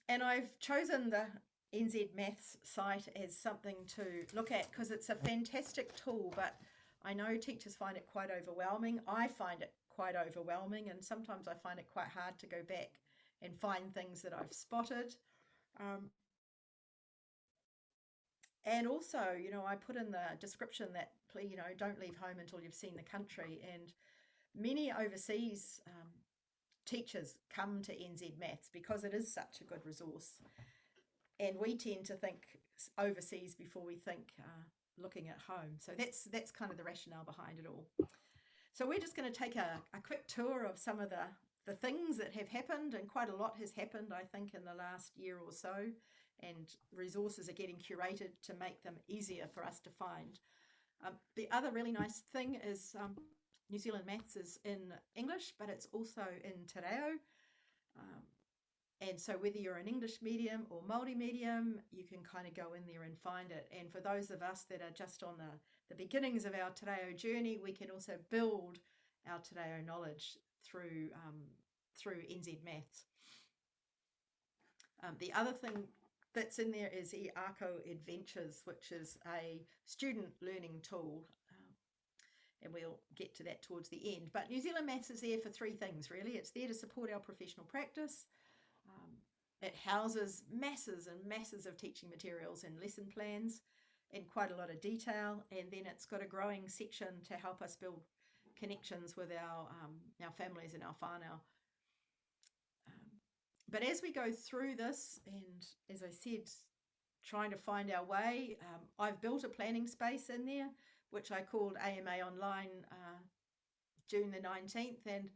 And I've chosen the nzmaths site as something to look at because it's a fantastic tool, but I know teachers find it quite overwhelming. I find it quite overwhelming, and sometimes I find it quite hard to go back and find things that I've spotted. Um, and also, I put in the description that, don't leave home until you've seen the country. And many overseas teachers come to nzmaths because it is such a good resource. And we tend to think overseas before we think looking at home. So that's kind of the rationale behind it all. So we're just going to take a quick tour of some of the things that have happened, and quite a lot has happened, I think, in the last year or so, and resources are getting curated to make them easier for us to find. The other really nice thing is New Zealand Maths is in English, but it's also in Te Reo. And so whether you're an English medium or Māori medium, you can kind of go in there and find it. And for those of us that are just on the beginnings of our Te Reo journey, we can also build our Te Reo knowledge through nzmaths. The other thing that's in there is Earco Adventures, which is a student learning tool. And we'll get to that towards the end. But New Zealand Maths is there for three things, really. It's there to support our professional practice. It houses masses and masses of teaching materials and lesson plans in quite a lot of detail. And then it's got a growing section to help us build connections with our families and our whānau. But as we go through this, and as I said, trying to find our way, I've built a planning space in there, which I called AMAonline June the 19th. And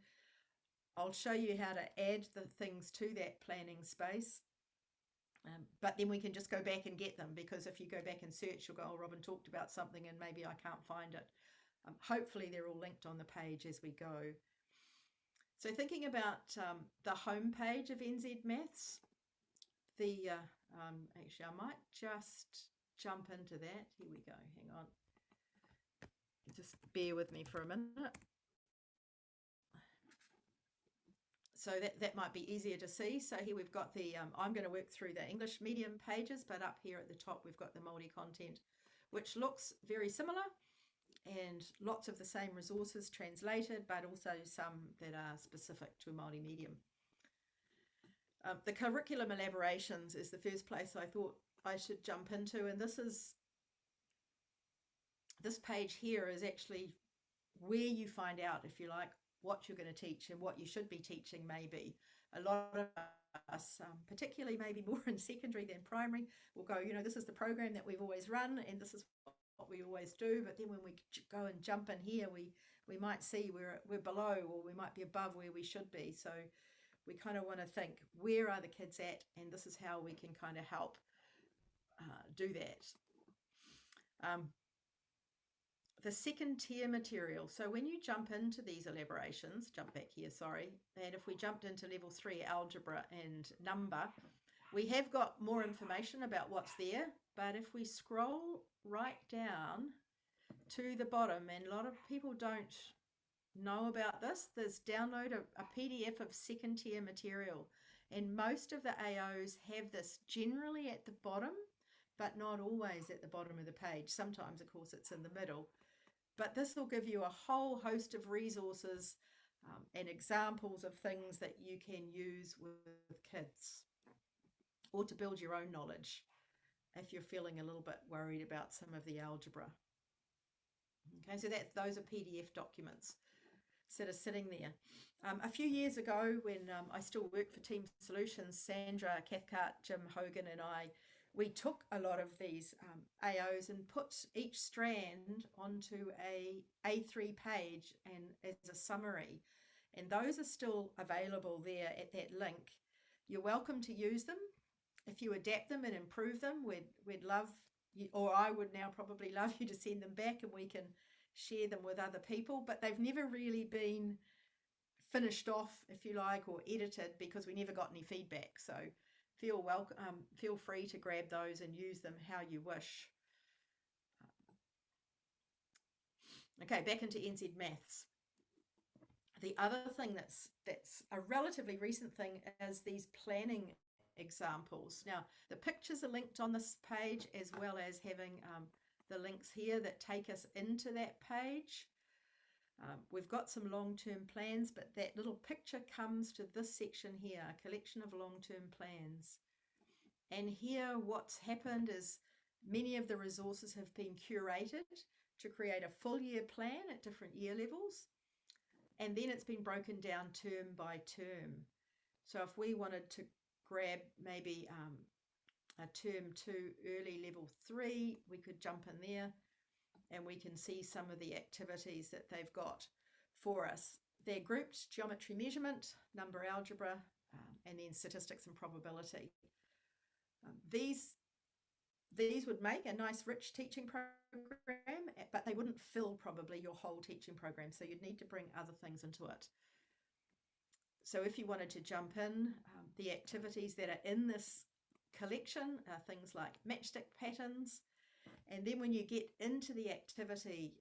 I'll show you how to add the things to that planning space. But then we can just go back and get them, because if you go back and search, you'll go, oh, Robyn talked about something and maybe I can't find it. Hopefully they're all linked on the page as we go. So thinking about the home page of nzmaths, actually I might just jump into that. Here we go, hang on. Just bear with me for a minute. So that might be easier to see. So here we've got I'm going to work through the English medium pages, but up here at the top we've got the Māori content, which looks very similar, and lots of the same resources translated, but also some that are specific to a Māori medium. The curriculum elaborations is the first place I thought I should jump into, and this page here is actually where you find out, if you like, what you're going to teach and what you should be teaching. Maybe a lot of us, particularly maybe more in secondary than primary, will go, this is the program that we've always run and this is what we always do. But then when we go and jump in here, we might see we're below, or we might be above where we should be. So we kind of want to think, where are the kids at? And this is how we can kind of help do that. The second tier material. So when you jump into these elaborations, jump back here, sorry, and if we jumped into level 3 algebra and number, we have got more information about what's there. But if we scroll right down to the bottom, and a lot of people don't know about this, there's download a PDF of second tier material, and most of the AOs have this generally at the bottom, but not always at the bottom of the page. Sometimes, of course, it's in the middle. But this will give you a whole host of resources and examples of things that you can use with kids, or to build your own knowledge if you're feeling a little bit worried about some of the algebra. Okay, so those are PDF documents that are sitting there. A few years ago, when I still worked for Team Solutions, Sandra Cathcart, Jim Hogan and we took a lot of these AOs and put each strand onto a A3 page and as a summary. And those are still available there at that link. You're welcome to use them. If you adapt them and improve them, we'd love you, or I would now probably love you to send them back and we can share them with other people. But they've never really been finished off, if you like, or edited, because we never got any feedback. So feel free to grab those and use them how you wish. Okay, back into nzmaths. The other thing that's a relatively recent thing is these planning examples. Now, the pictures are linked on this page, as well as having the links here that take us into that page. We've got some long-term plans, but that little picture comes to this section here, a collection of long-term plans. And here what's happened is many of the resources have been curated to create a full year plan at different year levels. And then it's been broken down term by term. So if we wanted to grab maybe a term 2 early level 3, we could jump in there and we can see some of the activities that they've got for us. They're grouped: geometry measurement, number algebra, and then statistics and probability. These would make a nice rich teaching program, but they wouldn't fill probably your whole teaching program, so you'd need to bring other things into it. So if you wanted to jump in, the activities that are in this collection are things like matchstick patterns. And then when you get into the activity,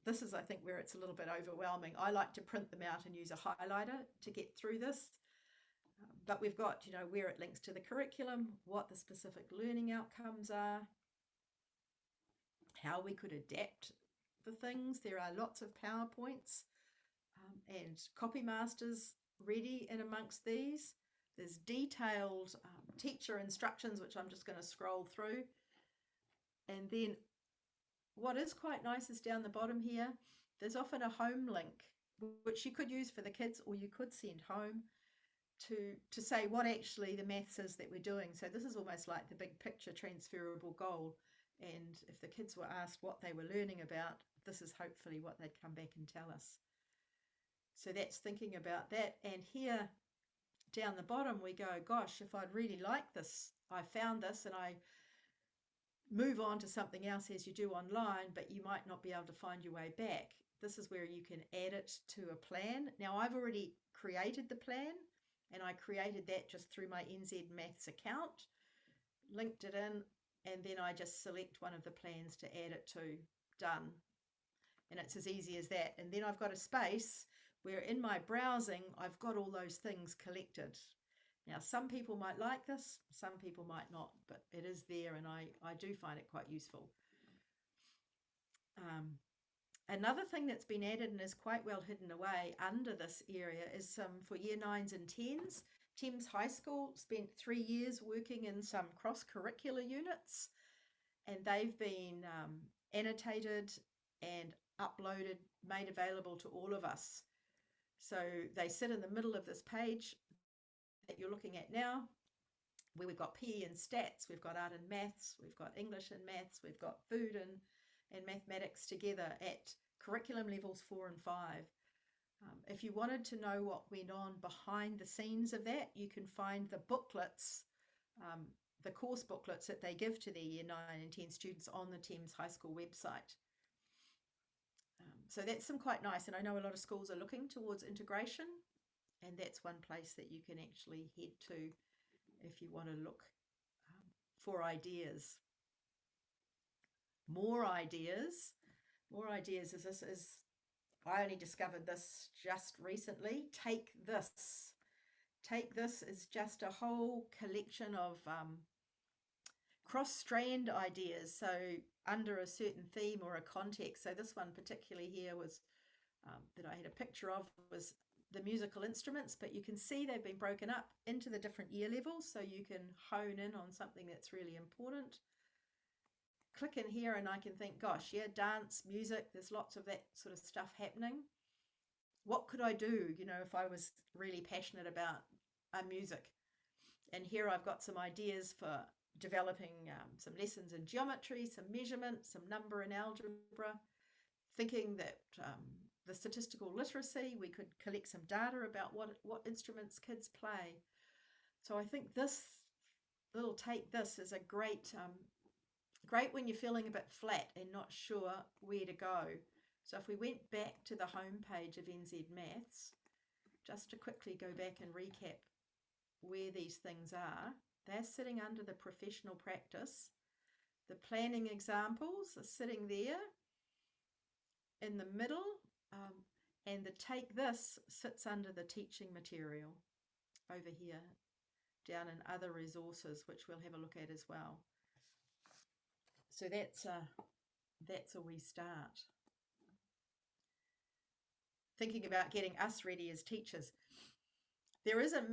this is, I think, where it's a little bit overwhelming. I like to print them out and use a highlighter to get through this. But we've got, where it links to the curriculum, what the specific learning outcomes are, how we could adapt the things. There are lots of PowerPoints and copy masters ready in amongst these. There's detailed teacher instructions, which I'm just going to scroll through. And then what is quite nice is down the bottom here, there's often a home link, which you could use for the kids, or you could send home to say what actually the maths is that we're doing. So this is almost like the big picture transferable goal. And if the kids were asked what they were learning about, this is hopefully what they'd come back and tell us. So that's thinking about that. And here down the bottom we go, gosh, if I'd really like this, I found this, and I move on to something else as you do online, but you might not be able to find your way back. This is where you can add it to a plan. Now I've already created the plan, and I created that just through my nzmaths account, linked it in, and then I just select one of the plans to add it to. Done. And it's as easy as that. And then I've got a space where in my browsing I've got all those things collected. Now some people might like this, some people might not, but it is there, and I do find it quite useful. Another thing that's been added and is quite well hidden away under this area is some for year 9s and 10s. Thames High School spent 3 years working in some cross-curricular units, and they've been annotated and uploaded, made available to all of us. So they sit in the middle of this page that you're looking at now, where we've got PE and stats, we've got art and maths, we've got English and maths, we've got food and mathematics together at curriculum levels 4 and 5. If you wanted to know what went on behind the scenes of that, you can find the booklets, the course booklets that they give to their year 9 and 10 students on the Thames High School website. So that's some quite nice, and I know a lot of schools are looking towards integration, and that's one place that you can actually head to if you want to look for ideas. More ideas is this is, I only discovered this just recently. Take This. Take This is just a whole collection of cross-strand ideas, so under a certain theme or a context. So this one particularly here was that I had a picture of was the musical instruments, but you can see they've been broken up into the different year levels, so you can hone in on something that's really important. Click in here and I can think, gosh, yeah, dance, music, there's lots of that sort of stuff happening. What could I do, if I was really passionate about music? And here I've got some ideas for developing some lessons in geometry, some measurement, some number and algebra, thinking that the statistical literacy, we could collect some data about what instruments kids play. So I think this little Take This is a great when you're feeling a bit flat and not sure where to go. So if we went back to the home page of nzmaths, just to quickly go back and recap where these things are, they're sitting under the professional practice. The planning examples are sitting there in the middle, and the Take This sits under the teaching material over here. down in other resources, which we'll have a look at as well. So that's a wee start. Thinking about getting us ready as teachers. There is a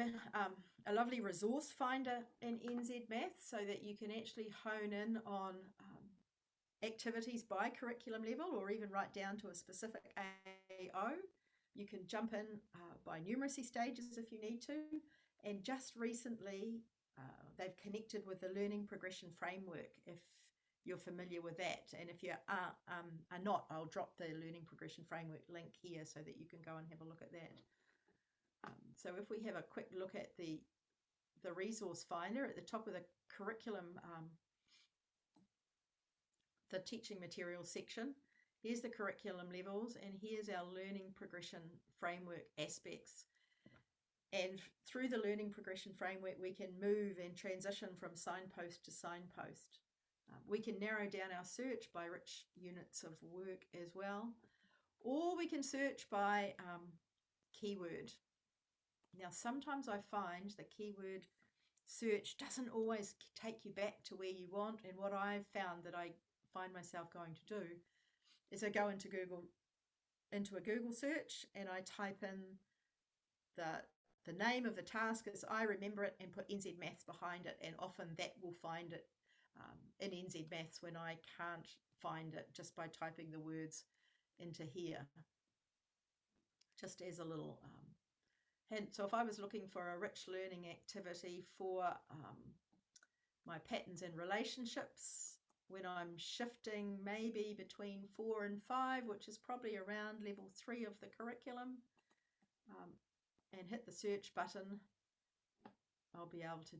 lovely resource finder in nzmaths so that you can actually hone in on activities by curriculum level, or even right down to a specific AO. You can jump in by numeracy stages if you need to. And just recently, they've connected with the Learning Progression Framework, if you're familiar with that. And if you are not, I'll drop the Learning Progression Framework link here so that you can go and have a look at that. So if we have a quick look at the resource finder at the top of the curriculum, the teaching materials section, here's the curriculum levels, and here's our Learning Progression Framework aspects. And through the Learning Progression Framework, we can move and transition from signpost to signpost. We can narrow down our search by rich units of work as well, or we can search by keyword. Now, sometimes I find the keyword search doesn't always take you back to where you want, and what I've found that I find myself going to do is I go into a Google search, and I type in the name of the task as I remember it and put nzmaths behind it, and often that will find it in nzmaths when I can't find it just by typing the words into here, just as a little hint. So if I was looking for a rich learning activity for my patterns and relationships, when I'm shifting maybe between 4 and 5, which is probably around level 3 of the curriculum, and hit the search button, I'll be able to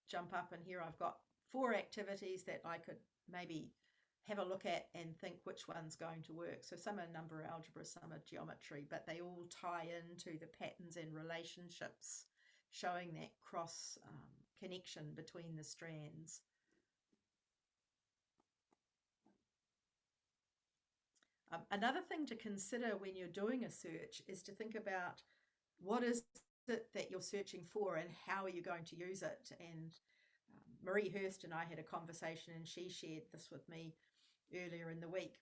jump up, and here I've got 4 activities that I could maybe have a look at and think which one's going to work. So some are number algebra, some are geometry, but they all tie into the patterns and relationships, showing that cross connection between the strands. Another thing to consider when you're doing a search is to think about what is it that you're searching for and how are you going to use it. And Marie Hurst and I had a conversation, and she shared this with me earlier in the week,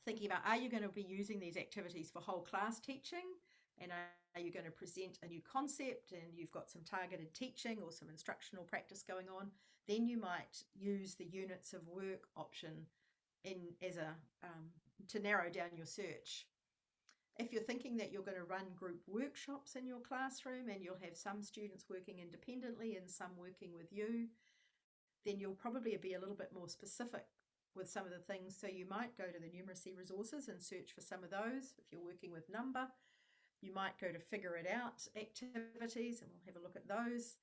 thinking about, are you going to be using these activities for whole class teaching, and are you going to present a new concept and you've got some targeted teaching or some instructional practice going on? Then you might use the units of work option to narrow down your search. If you're thinking that you're going to run group workshops in your classroom and you'll have some students working independently and some working with you, then you'll probably be a little bit more specific with some of the things. So you might go to the numeracy resources and search for some of those. If you're working with number, you might go to figure it out activities, and we'll have a look at those,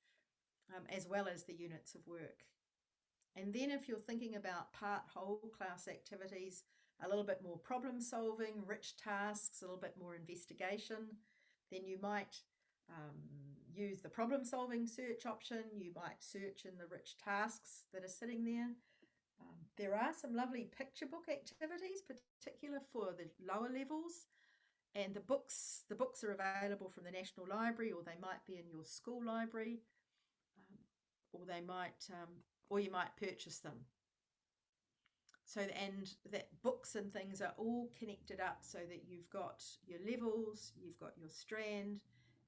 as well as the units of work. And then if you're thinking about part whole class activities, a little bit more problem solving, rich tasks, a little bit more investigation, then you might use the problem solving search option. You might search in the rich tasks that are sitting there. There are some lovely picture book activities, particular for the lower levels, and the books are available from the National Library, or they might be in your school library, or you might purchase them. So, and that books and things are all connected up so that you've got your levels, you've got your strand,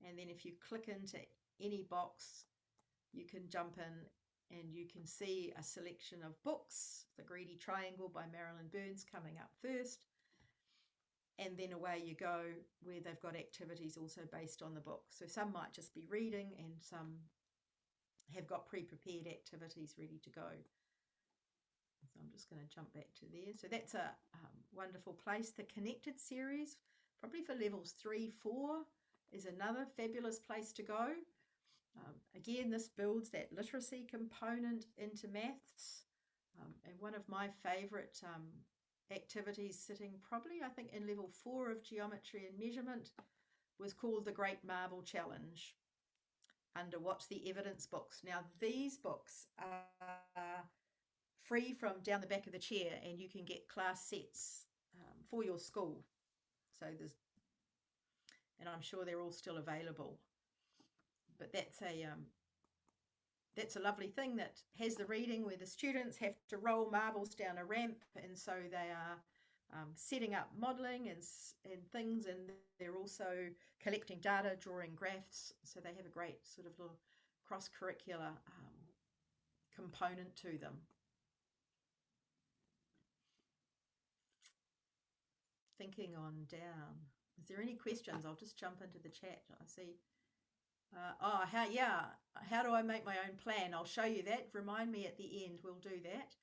and then if you click into any box, you can jump in and you can see a selection of books. The Greedy Triangle by Marilyn Burns coming up first, and then away you go, where they've got activities also based on the book. So some might just be reading, and some have got pre-prepared activities ready to go. So I'm just going to jump back to there. So that's a wonderful place. The Connected series, probably for levels 3, 4, is another fabulous place to go. Again, this builds that literacy component into maths. And one of my favourite activities, sitting probably, I think, in level 4 of geometry and measurement, was called the Great Marble Challenge under What's the Evidence books. Now, these books are free from down the back of the chair, and you can get class sets for your school. So and I'm sure they're all still available. but that's a lovely thing that has the reading where the students have to roll marbles down a ramp, and so they are setting up modelling and things, and they're also collecting data, drawing graphs, so they have a great sort of little cross-curricular component to them. Thinking on down. Is there any questions? I'll just jump into the chat. I see. How do I make my own plan? I'll show you that. Remind me at the end. We'll do that.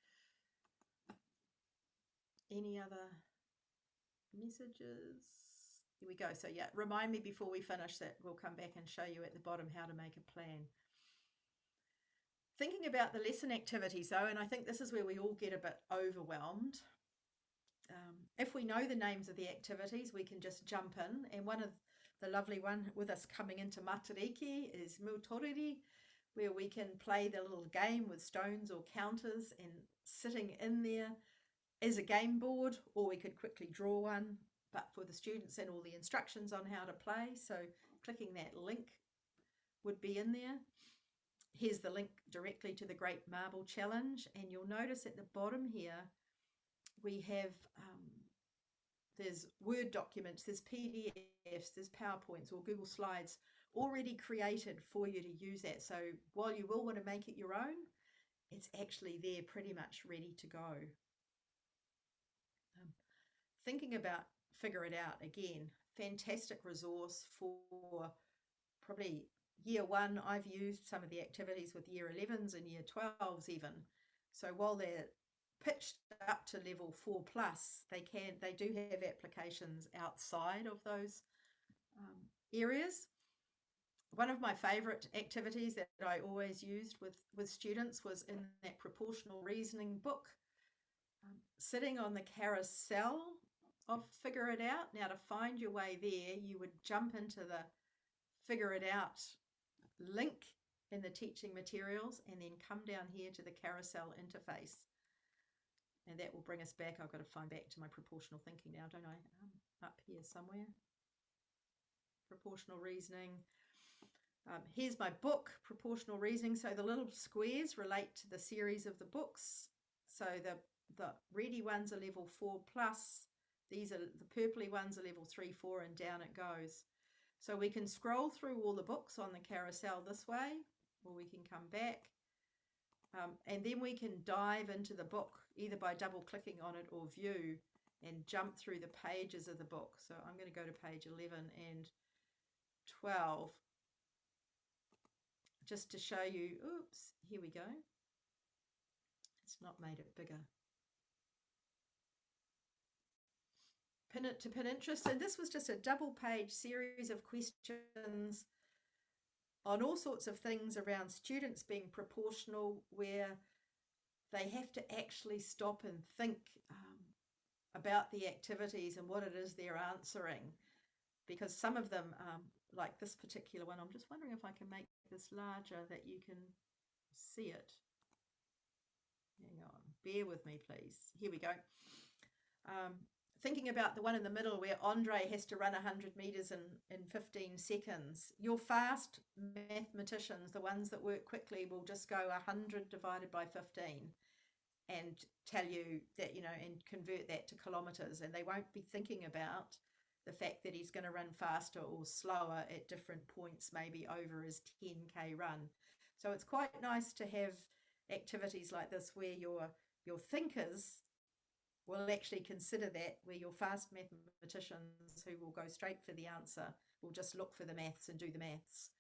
Any other messages? Here we go. So yeah, remind me before we finish that. We'll come back and show you at the bottom how to make a plan. Thinking about the lesson activities though, and I think this is where we all get a bit overwhelmed. If we know the names of the activities, we can just jump in. And one of the lovely one with us coming into Matariki is Mutoriri, where we can play the little game with stones or counters, and sitting in there is a game board, or we could quickly draw one, but for the students and all the instructions on how to play. So clicking that link would be in there. Here's the link directly to the Great Marble Challenge, and you'll notice at the bottom here we have there's Word documents, there's PDFs, there's PowerPoints or Google Slides already created for you to use that. So while you will want to make it your own, it's actually there pretty much ready to go. Thinking about Figure It Out, again, fantastic resource for probably year 1. I've used some of the activities with year 11s and year 12s even. So while they're pitched up to level 4+, they do have applications outside of those areas. One of my favorite activities that I always used with students was in that proportional reasoning book, sitting on the carousel of Figure It Out. Now, to find your way there, you would jump into the Figure It Out link in the teaching materials and then come down here to the carousel interface. And that will bring us back. I've got to find back to my proportional thinking now, don't I? Up here somewhere. Proportional reasoning. Here's my book, Proportional Reasoning. So the little squares relate to the series of the books. So the ready ones are level 4+. These are the purpley ones are level 3, 4, and down it goes. So we can scroll through all the books on the carousel this way, or we can come back. And then we can dive into the book either by double clicking on it or view and jump through the pages of the book. So I'm going to go to page 11 and 12 just to show you. Oops, here we go. It's not made it bigger. Pin it to pin interest. And this was just a double page series of questions on all sorts of things around students being proportional, where they have to actually stop and think about the activities and what it is they're answering. Because some of them, like this particular one, I'm just wondering if I can make this larger that you can see it. Hang on, bear with me, please. Here we go. Thinking about the one in the middle where Andre has to run 100 meters in 15 seconds. Your fast mathematicians, the ones that work quickly, will just go 100 divided by 15 and tell you that, and convert that to kilometers. And they won't be thinking about the fact that he's going to run faster or slower at different points, maybe over his 10K run. So it's quite nice to have activities like this where your thinkers will actually consider that, where your fast mathematicians who will go straight for the answer will just look for the maths and do the maths.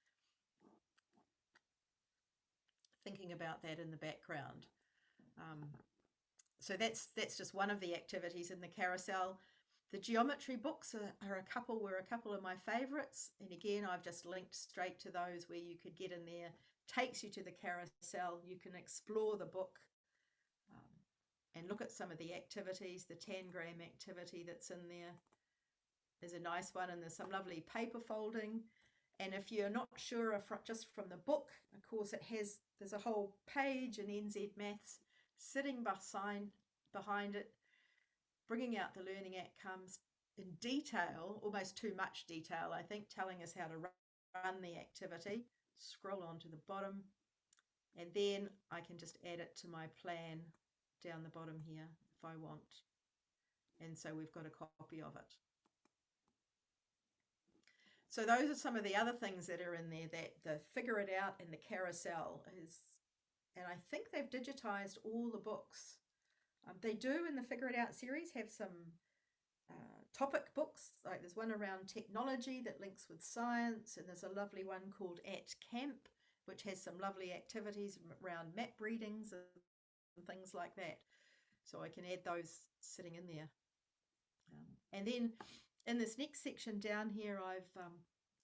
Thinking about that in the background. So that's just one of the activities in the carousel. The geometry books were a couple of my favorites. And again, I've just linked straight to those where you could get in there. Takes you to the carousel. You can explore the book and look at some of the activities. The tangram activity that's in there is a nice one, and there's some lovely paper folding. And if you're not sure if just from the book, of course there's a whole page in nzmaths sitting behind it, bringing out the learning outcomes in detail, almost too much detail, I think, telling us how to run the activity. scroll on to the bottom, and then I can just add it to my plan down the bottom here if I want. And so we've got a copy of it. So those are some of the other things that are in there, that the figure it out and the carousel is, and I think they've digitized all the books. They do in the Figure It Out series have some topic books, like there's one around technology that links with science, and there's a lovely one called At Camp, which has some lovely activities around map readings and things like that. So I can add those sitting in there. And then in this next section down here, I've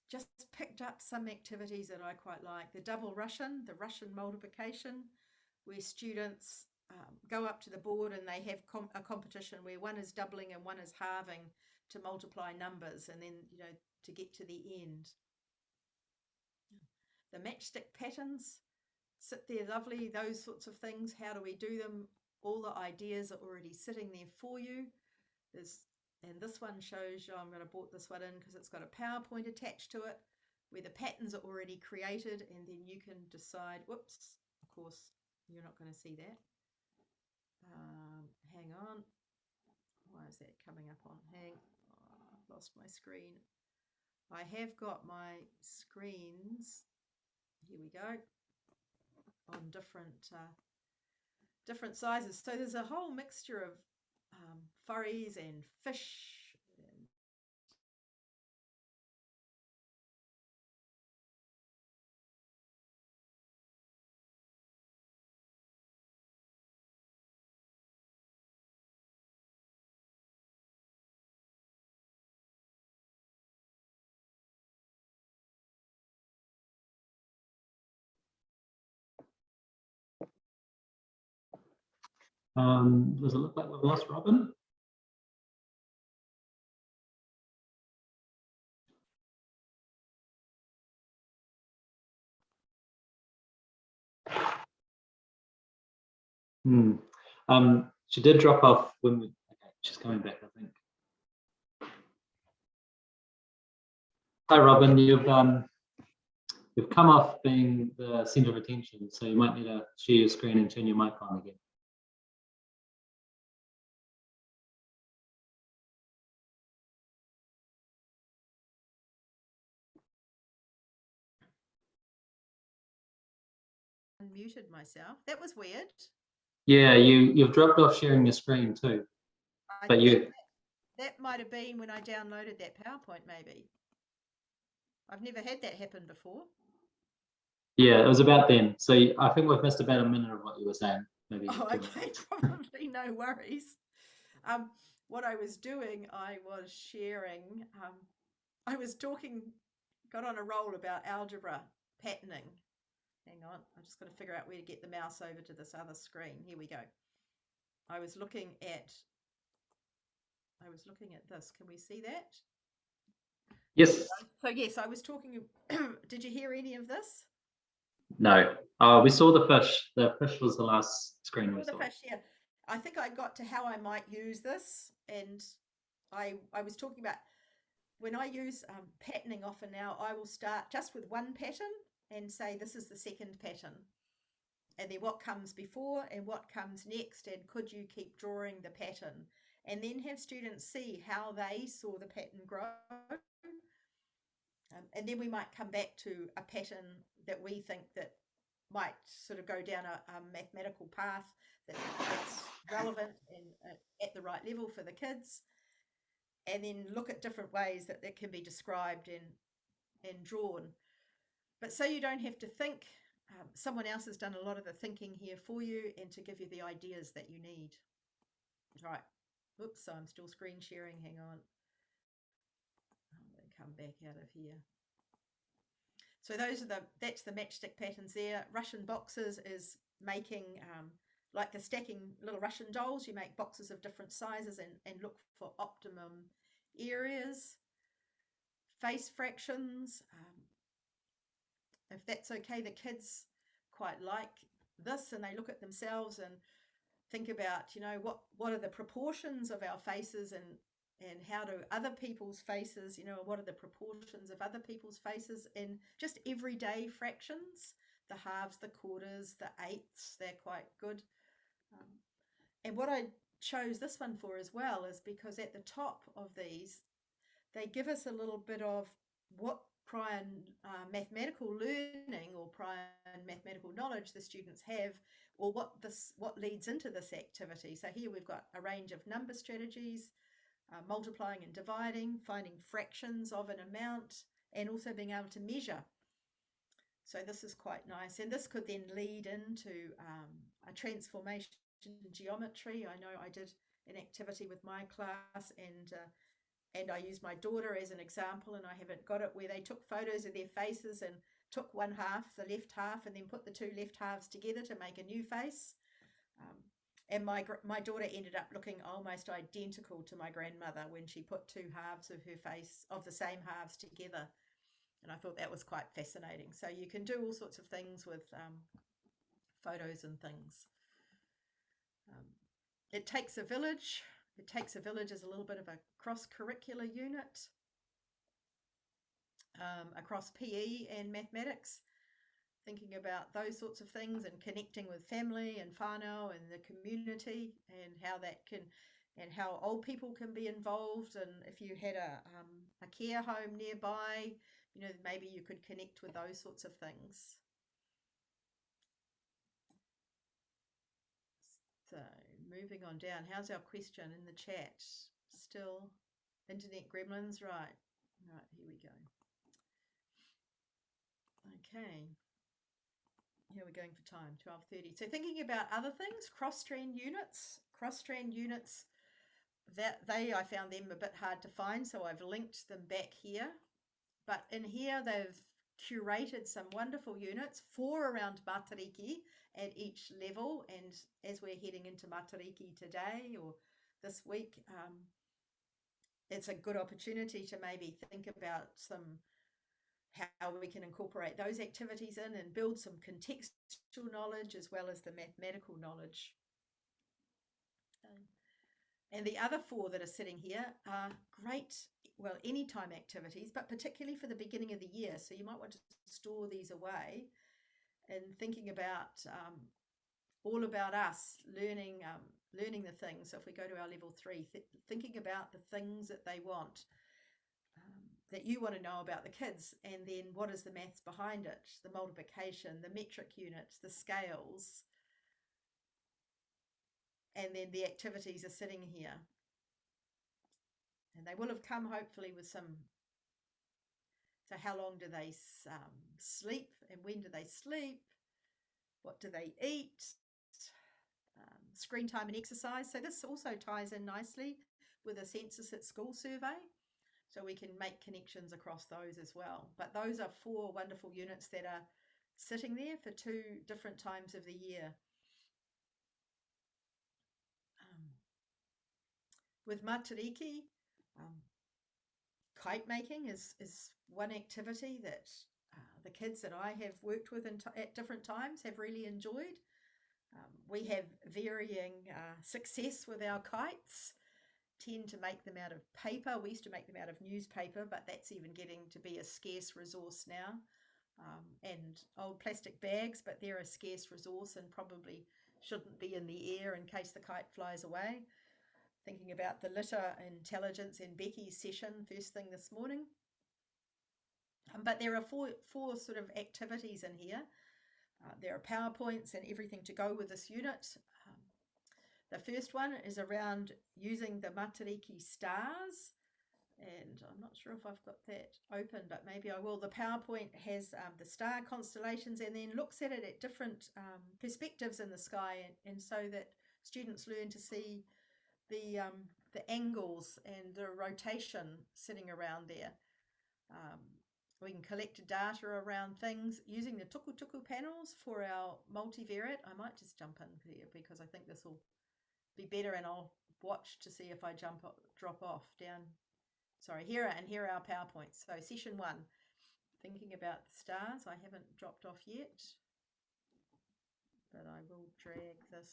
just picked up some activities that I quite like. The double Russian, the Russian multiplication, where students go up to the board and they have a competition where one is doubling and one is halving to multiply numbers, and then, you know, to get to the end. The matchstick patterns sit there lovely, those sorts of things. How do we do them? All the ideas are already sitting there for you. And this one shows you, I'm going to brought this one in because it's got a PowerPoint attached to it where the patterns are already created, and then you can decide, whoops, of course, you're not going to see that. Hang on. Why is that coming up on? I've lost my screen. I have got my screens. Here we go. On different sizes. So there's a whole mixture of furries and fish. Does it look like we've lost Robyn? She did drop off when we. Okay, she's coming back, I think. Hi, Robyn. You've come off being the centre of attention, so you might need to share your screen and turn your mic on again. Unmuted myself. That was weird. Yeah, you've dropped off sharing your screen too. That might have been when I downloaded that PowerPoint, maybe. I've never had that happen before. Yeah, it was about then. So I think we've missed about a minute of what you were saying. Maybe. Oh, okay, probably no worries. What I was doing, I was sharing. I was talking, got on a roll about algebra patterning. Hang on, I'm just going to figure out where to get the mouse over to this other screen. Here we go. I was looking at this. Can we see that? Yes. So yes, I was talking. Did you hear any of this? No. We saw the fish. The fish was the last screen we saw. The fish, yeah. I think I got to how I might use this, and I was talking about when I use patterning often now, I will start just with one pattern and say this is the second pattern, and then what comes before and what comes next, and could you keep drawing the pattern, and then have students see how they saw the pattern grow. And then we might come back to a pattern that we think that might sort of go down a mathematical path that's relevant and at the right level for the kids, and then look at different ways that can be described and drawn. But so you don't have to think, someone else has done a lot of the thinking here for you and to give you the ideas that you need. Right. Oops, so I'm still screen sharing. Hang on. I'm going to come back out of here. So that's the matchstick patterns there. Russian boxes is making, like the stacking little Russian dolls, you make boxes of different sizes and look for optimum areas. Face fractions, if that's okay, the kids quite like this, and they look at themselves and think about, you know, what are the proportions of our faces, and and how do other people's faces, what are the proportions of other people's faces in just everyday fractions, the halves, the quarters, the eighths, they're quite good. And what I chose this one for as well is because at the top of these, they give us a little bit of what prior mathematical learning or prior mathematical knowledge the students have, or what leads into this activity. So here we've got a range of number strategies, multiplying and dividing, finding fractions of an amount, and also being able to measure. So this is quite nice, and this could then lead into a transformation in geometry. I know I did an activity with my class, and I used my daughter as an example, and I haven't got it, where they took photos of their faces and took one half, the left half, and then put the two left halves together to make a new face. And my daughter ended up looking almost identical to my grandmother when she put two halves of her face, of the same halves, together. And I thought that was quite fascinating. So you can do all sorts of things with photos and things. It takes a village. It takes a village as a little bit of a cross-curricular unit across PE and mathematics, thinking about those sorts of things and connecting with family and whānau and the community, and how that can, and how old people can be involved. And if you had a care home nearby, maybe you could connect with those sorts of things. So moving on down, how's our question in the chat? Still internet gremlins, right, here we go. Okay, here we're going for time, 12:30. So thinking about other things, cross-strand units, that I found them a bit hard to find, so I've linked them back here. But in here they've curated some wonderful units, 4 around Matariki at each level, and as we're heading into Matariki today or this week, it's a good opportunity to maybe think about how we can incorporate those activities in and build some contextual knowledge as well as the mathematical knowledge. And the other 4 that are sitting here are great, well, anytime activities, but particularly for the beginning of the year. So you might want to store these away and thinking about all about us learning the things. So if we go to our level 3, thinking about the things that they want, that you want to know about the kids, and then what is the maths behind it, the multiplication, the metric units, the scales. And then the activities are sitting here. And they will have come hopefully with some, so how long do they sleep, and when do they sleep? What do they eat? Screen time and exercise. So this also ties in nicely with a Census at School survey. So we can make connections across those as well. But those are 4 wonderful units that are sitting there for 2 different times of the year. With Matariki, kite making is one activity that the kids that I have worked with at different times have really enjoyed. We have varying success with our kites, tend to make them out of paper. We used to make them out of newspaper, but that's even getting to be a scarce resource now. And old plastic bags, but they're a scarce resource and probably shouldn't be in the air in case the kite flies away. Thinking about the litter intelligence in Becky's session first thing this morning. But there are four sort of activities in here. There are PowerPoints and everything to go with this unit. The first one is around using the Matariki stars, and I'm not sure if I've got that open, but maybe I will. The PowerPoint has the star constellations and then looks at it at different perspectives in the sky, and so that students learn to see the angles and the rotation sitting around there. We can collect data around things using the tuku panels for our multivariate. I might just jump in here because I think this will be better, and I'll watch to see if I drop off down. Sorry, here are our PowerPoints. So session 1, thinking about the stars. I haven't dropped off yet, but I will drag this.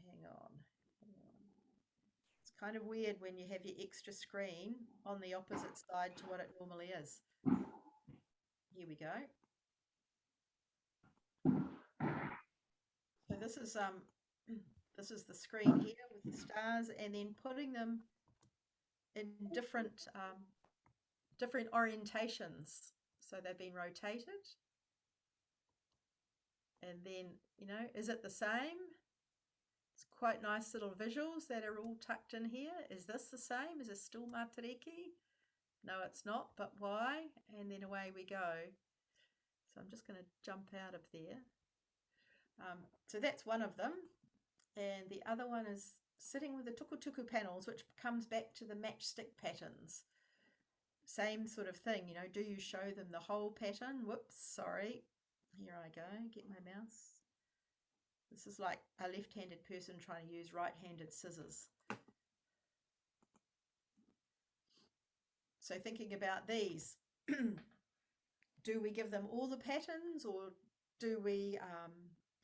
Hang on. kind of weird when you have your extra screen on the opposite side to what it normally is. Here we go. So this is the screen here with the stars, and then putting them in different orientations. So they've been rotated. And then, is it the same? It's quite nice little visuals that are all tucked in here. Is this the same? Is it still Matariki? No, it's not, but why? And then away we go. So I'm just going to jump out of there. So that's one of them. And the other one is sitting with the tukutuku panels, which comes back to the matchstick patterns. Same sort of thing, do you show them the whole pattern? Whoops, sorry. Here I go, get my mouse. This is like a left-handed person trying to use right-handed scissors. So thinking about these, do we give them all the patterns, or do we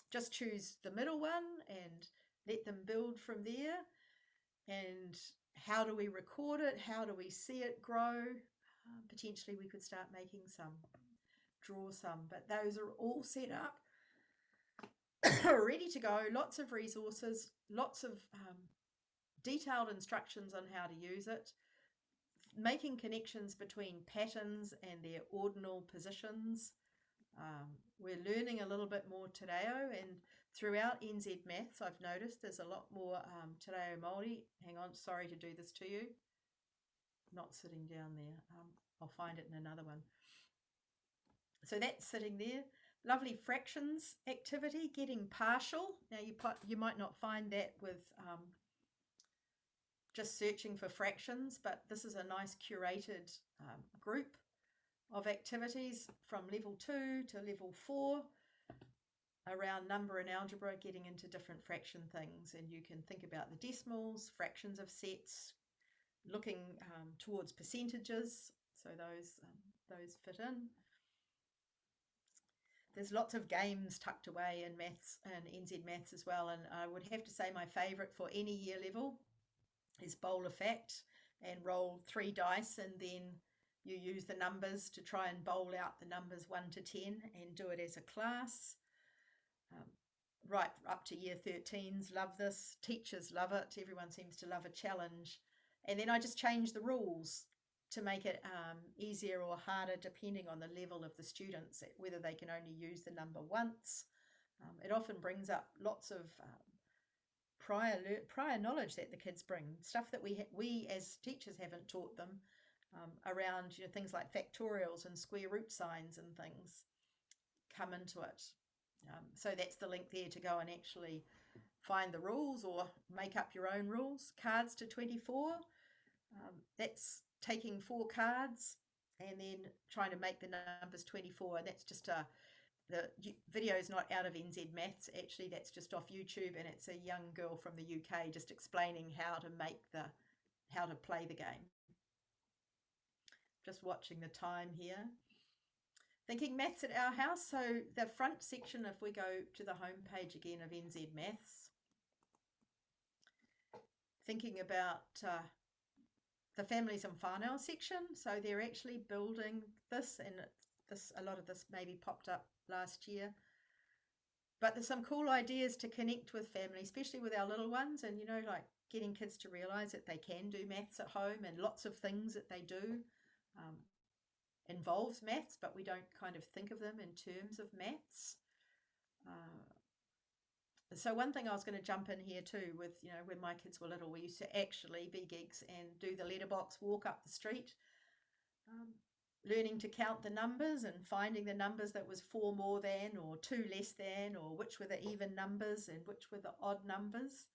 just choose the middle one and let them build from there? And how do we record it? How do we see it grow? Potentially we could start making some, draw some, but those are all set up, ready to go. Lots of resources, lots of detailed instructions on how to use it, making connections between patterns and their ordinal positions. We're learning a little bit more Te Reo, and throughout nzmaths I've noticed there's a lot more Te Reo Māori. Hang on, sorry to do this to you. Not sitting down there. I'll find it in another one. So that's sitting there. Lovely fractions activity, getting partial. Now you might not find that with just searching for fractions, but this is a nice curated group of activities from level 2 to level 4 around number and algebra, getting into different fraction things. And you can think about the decimals, fractions of sets, looking towards percentages. So those fit in. There's lots of games tucked away in maths and nzmaths as well. And I would have to say my favourite for any year level is bowl a fact and roll 3 dice, and then you use the numbers to try and bowl out the numbers 1 to 10 and do it as a class. Right up to year 13s love this. Teachers love it. Everyone seems to love a challenge. And then I just change the rules to make it easier or harder depending on the level of the students, whether they can only use the number once. It often brings up lots of prior knowledge that the kids bring, stuff that we as teachers haven't taught them, around things like factorials and square root signs and things come into it. So that's the link there to go and actually find the rules or make up your own rules. Cards to 24, that's taking 4 cards and then trying to make the numbers 24. And that's just the video is not out of nzmaths, actually that's just off YouTube, and it's a young girl from the UK just explaining how to play the game. Just watching the time here. Thinking maths at our house. So the front section, if we go to the home page again of nzmaths, thinking about the families and whānau section. So they're actually building this, and a lot of this maybe popped up last year. But there's some cool ideas to connect with family, especially with our little ones, and like getting kids to realise that they can do maths at home, and lots of things that they do involves maths, but we don't kind of think of them in terms of maths. So one thing I was going to jump in here too with, when my kids were little, we used to actually be geeks and do the letterbox walk up the street, learning to count the numbers and finding the numbers that was 4 more than or 2 less than, or which were the even numbers and which were the odd numbers.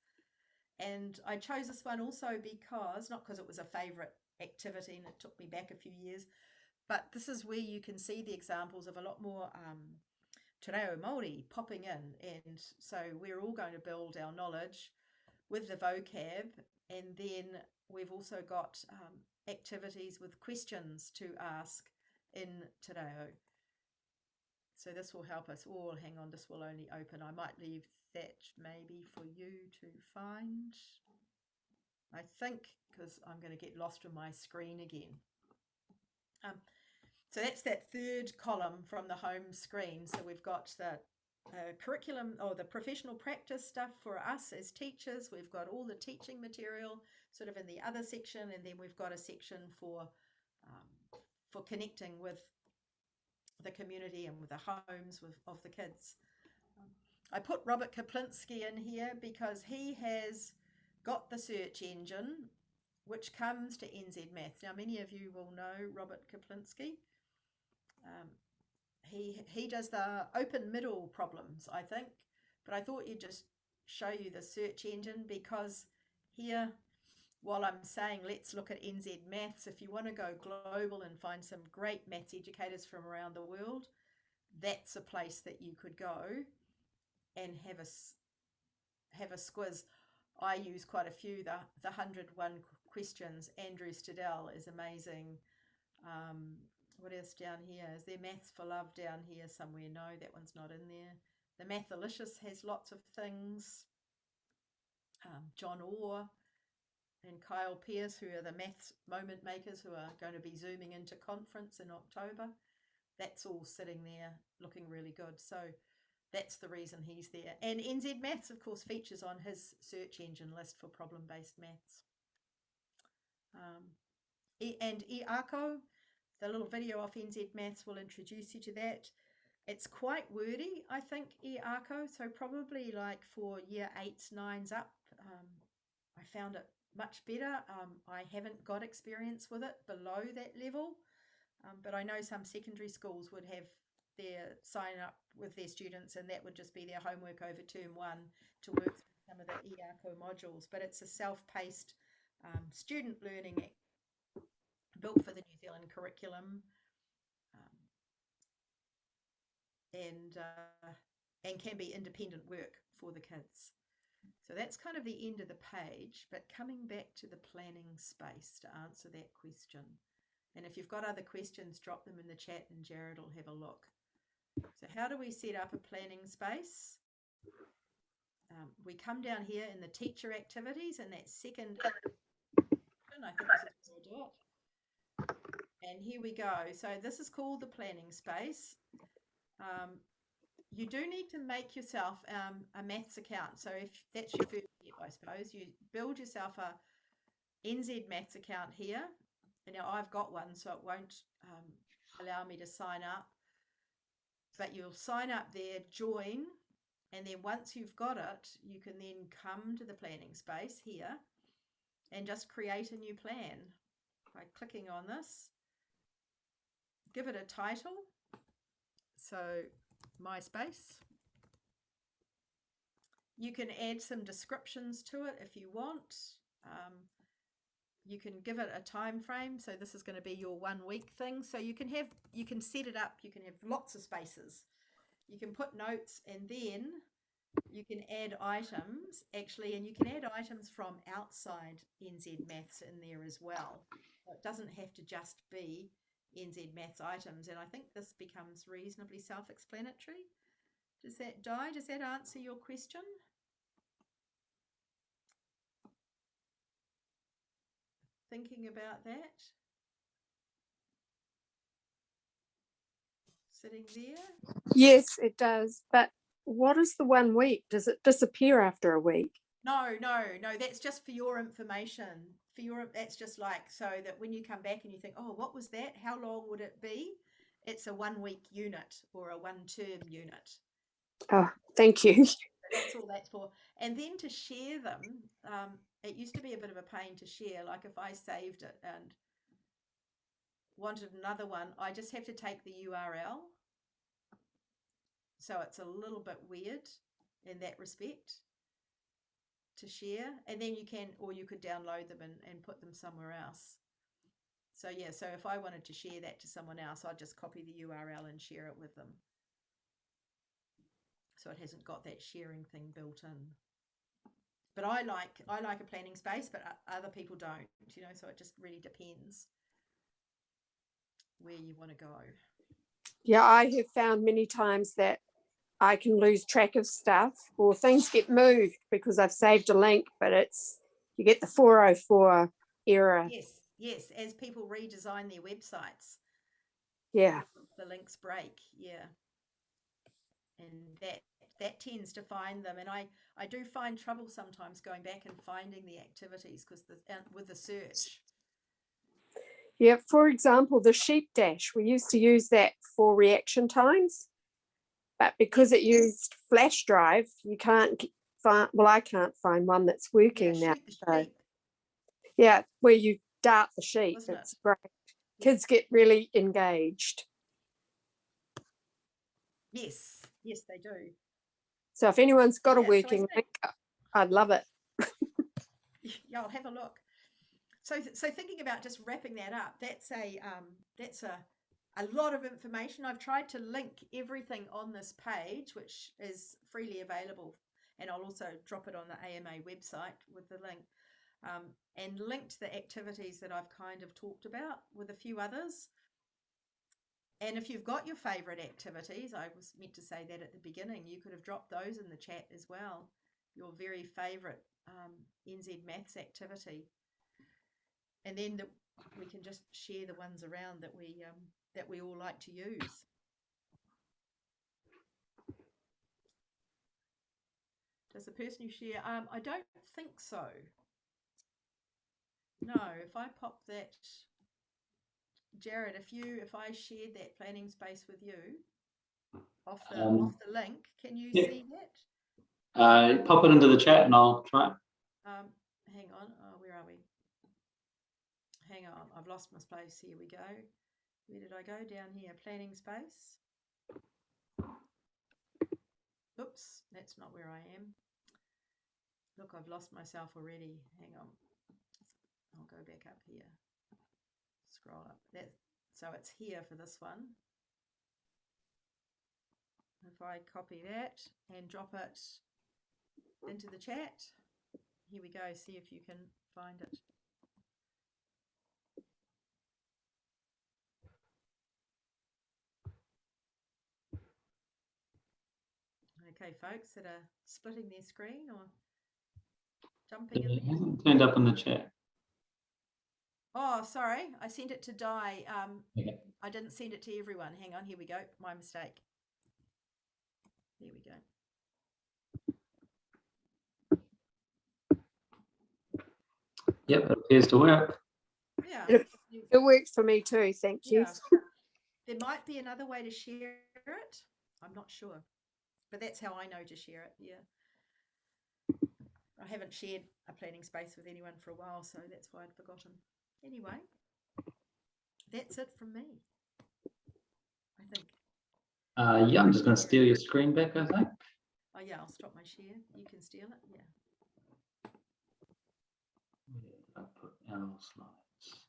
And I chose this one also because, not because it was a favourite activity and it took me back a few years, but this is where you can see the examples of a lot more Te Reo Māori popping in. And so we're all going to build our knowledge with the vocab, and then we've also got activities with questions to ask in Te Reo. So this will help us all. Hang on, this will only open. I might leave that maybe for you to find. I think, because I'm going to get lost on my screen again. So that's that third column from the home screen. So we've got the curriculum or the professional practice stuff for us as teachers. We've got all the teaching material sort of in the other section, and then we've got a section for connecting with the community and with the homes of the kids. I put Robert Kaplinski in here because he has got the search engine which comes to nzmaths. Now, many of you will know Robert Kaplinski. He does the open middle problems, I think, but I thought you'd just show you the search engine, because here, while I'm saying let's look at nzmaths, if you want to go global and find some great maths educators from around the world, that's a place that you could go and have a squiz. I use quite a few. The 101 questions. Andrew Stadell is amazing. What else down here? Is there Maths for Love down here somewhere? No, that one's not in there. The Mathalicious has lots of things. John Orr and Kyle Pierce, who are the maths moment makers, who are going to be zooming into conference in October. That's all sitting there looking really good. So that's the reason he's there. And nzmaths, of course, features on his search engine list for problem-based maths. And Earco, the little video off nzmaths will introduce you to that. It's quite wordy, I think, Earco, so probably like for year 8s, 9s up, I found it much better. I haven't got experience with it below that level, but I know some secondary schools would have their sign up with their students, and that would just be their homework over term 1 to work through some of the Earco modules. But it's a self-paced student learning built for the New Zealand curriculum, and can be independent work for the kids. So that's kind of the end of the page, but coming back to the planning space to answer that question. And if you've got other questions, drop them in the chat and Jared will have a look. So how do we set up a planning space? We come down here in the teacher activities, and that second, I think this is where I do it. And here we go. So this is called the planning space. You do need to make yourself a maths account. So if that's your first step, I suppose, you build yourself a nzmaths account here. And now I've got one, so it won't allow me to sign up. But you'll sign up there, join, and then once you've got it, you can then come to the planning space here and just create a new plan by clicking on this. Give it a title. So my space. You can add some descriptions to it if you want. You can give it a time frame. So this is going to be your 1 week thing. So you can set it up. You can have lots of spaces. You can put notes, and then you can add items actually, and you can add items from outside nzmaths in there as well. So it doesn't have to just be nzmaths items, and I think this becomes reasonably self-explanatory. Does that answer your question? Thinking about that? Sitting there? Yes, it does. But what is the 1 week? Does it disappear after a week? No, that's just for your information. That's just like, so that when you come back and you think, oh, what was that? How long would it be? It's a 1 week unit or a 1 term unit. Oh, thank you. That's all that's for. And then to share them, it used to be a bit of a pain to share. Like if I saved it and wanted another one, I just have to take the URL. So it's a little bit weird in that respect to share. And then you could download them and put them somewhere else. So yeah, so if I wanted to share that to someone else, I'd just copy the URL and share it with them. So it hasn't got that sharing thing built in. But I like a planning space, but other people don't, so it just really depends where you want to go. Yeah, I have found many times that I can lose track of stuff, or things get moved because I've saved a link, but it's you get the 404 error. Yes, yes, as people redesign their websites, Yeah. the links break, yeah. And that tends to find them. And I do find trouble sometimes going back and finding the activities because with the search. Yeah, for example, the sheep dash, we used to use that for reaction times, but because it used flash drive, you can't find, well, I can't find one that's working now. Shoot the So, sheep, yeah, where you dart the sheep, wasn't it's it? great. Kids get really engaged. Yes, yes, they do. So if anyone's got a Yeah, so I working think- link, I'd love it. Yeah, I'll have a look. So thinking about just wrapping that up, that's a lot of information. I've tried to link everything on this page, which is freely available, and I'll also drop it on the AMA website with the link, and linked the activities that I've kind of talked about with a few others. And if you've got your favourite activities, I was meant to say that at the beginning, you could have dropped those in the chat as well. Your very favourite nzmaths activity. And then we can just share the ones around that we all like to use. Does the person who share? I don't think so. No, if I pop that, Jared, if I shared that planning space with you off the link, can you see that? Pop it into the chat and I'll try. Hang on. Oh, where are we? Hang on. I've lost my space. Here we go. Where did I go? Down here, planning space. Oops, that's not where I am. Look, I've lost myself already. Hang on. I'll go back up here. Scroll up. So it's here for this one. If I copy that and drop it into the chat, here we go. See if you can find it. Okay, folks that are splitting their screen or jumping in It there. hasn't turned up in the chat. Oh, sorry. I sent it to Di. Okay. I didn't send it to everyone. Hang on. Here we go. My mistake. There we go. Yep, it appears to work. Yeah. It works for me too, thank you. Yeah. There might be another way to share it. I'm not sure. But that's how I know to share it. Yeah. I haven't shared a planning space with anyone for a while, so that's why I'd forgotten. Anyway, that's it from me, I think. Yeah, I'm just going to steal your screen back, I think. Oh, yeah, I'll stop my share. You can steal it. Yeah. Where did I put our slides?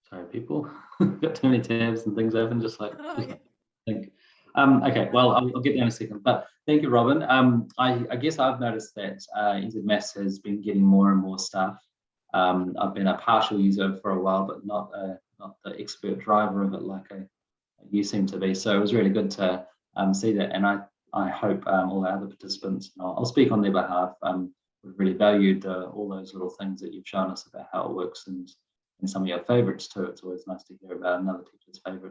Sorry, people. Got too many tabs and things open, just like think. Okay, well, I'll get there in a second. But thank you, Robyn. I guess I've noticed that nzmaths has been getting more and more stuff. I've been a partial user for a while, but not the expert driver of it like you seem to be. So it was really good to see that, and I hope all the other participants, and I'll speak on their behalf, we've really valued all those little things that you've shown us about how it works and some of your favorites too. It's always nice to hear about another teacher's favorites.